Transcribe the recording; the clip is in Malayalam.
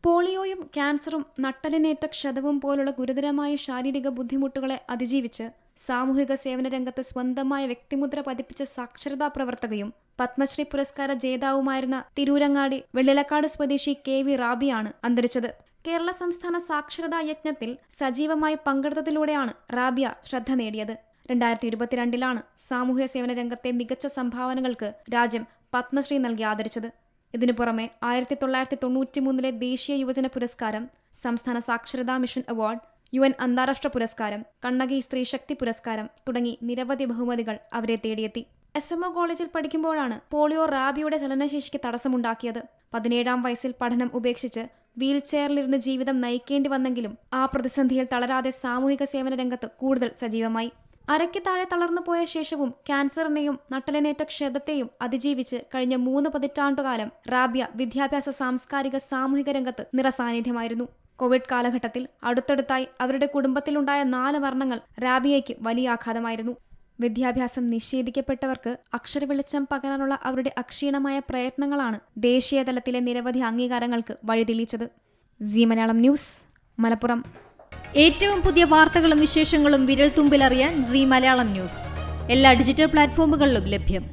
പോളിയോയും ക്യാൻസറും നട്ടലിനേറ്റ ക്ഷതവും പോലുള്ള ഗുരുതരമായ ശാരീരിക ബുദ്ധിമുട്ടുകളെ അതിജീവിച്ച് സാമൂഹിക സേവന രംഗത്ത് സ്വന്തമായ വ്യക്തിമുദ്ര പതിപ്പിച്ച സാക്ഷരതാ പ്രവർത്തകയും പത്മശ്രീ പുരസ്കാര ജേതാവുമായിരുന്ന തിരൂരങ്ങാടി വെള്ളിലക്കാട് സ്വദേശി KV റാബിയാണ് അന്തരിച്ചത്. കേരള സംസ്ഥാന സാക്ഷരതാ യജ്ഞത്തിൽ സജീവമായി പങ്കെടുത്തതിലൂടെയാണ് റാബിയ ശ്രദ്ധ നേടിയത്. 2022 സാമൂഹ്യ സേവന രംഗത്തെ മികച്ച സംഭാവനകൾക്ക് രാജ്യം പത്മശ്രീ നൽകി ആദരിച്ചത്. ഇതിനു പുറമെ 1993 ദേശീയ യുവജന പുരസ്കാരം, സംസ്ഥാന സാക്ഷരതാ മിഷൻ അവാർഡ്, UN അന്താരാഷ്ട്ര പുരസ്കാരം, കണ്ണകി സ്ത്രീശക്തി പുരസ്കാരം തുടങ്ങി നിരവധി ബഹുമതികൾ അവരെ തേടിയെത്തി. SMO കോളേജിൽ പഠിക്കുമ്പോഴാണ് പോളിയോ റാബിയുടെ ചലനശേഷിക്ക് തടസ്സമുണ്ടാക്കിയത്. 17-ാം വയസ്സിൽ പഠനം ഉപേക്ഷിച്ച് വീൽചെയറിലിരുന്ന് ജീവിതം നയിക്കേണ്ടി വന്നെങ്കിലും ആ പ്രതിസന്ധിയിൽ തളരാതെ സാമൂഹിക സേവന രംഗത്ത് കൂടുതൽ സജീവമായി. അരയ്ക്ക് താഴെ തളർന്നുപോയ ശേഷവും ക്യാൻസറിനെയും നട്ടലിനേറ്റ ക്ഷതത്തെയും അതിജീവിച്ച് കഴിഞ്ഞ 3 പതിറ്റാണ്ടുകാലം റാബിയ വിദ്യാഭ്യാസ, സാംസ്കാരിക, സാമൂഹിക രംഗത്ത് നിറസാന്നിധ്യമായിരുന്നു. കോവിഡ് കാലഘട്ടത്തിൽ അടുത്തടുത്തായി അവരുടെ കുടുംബത്തിലുണ്ടായ 4 മരണങ്ങൾ റാബിയയ്ക്ക് വലിയ ആഘാതമായിരുന്നു. വിദ്യാഭ്യാസം നിഷേധിക്കപ്പെട്ടവർക്ക് അക്ഷരവെളിച്ചം പകരാനുള്ള അവരുടെ അക്ഷീണമായ പ്രയത്നങ്ങളാണ് ദേശീയ തലത്തിലെ നിരവധി അംഗീകാരങ്ങൾക്ക് വഴിതെളിയിച്ചത്. സീ മലയാളം ന്യൂസ്, മലപ്പുറം. ഏറ്റവും പുതിയ വാർത്തകളും വിശേഷങ്ങളും വിരൽ തുമ്പിലറിയാൻ സീ മലയാളം ന്യൂസ് എല്ലാ ഡിജിറ്റൽ പ്ലാറ്റ്ഫോമുകളിലും ലഭ്യം.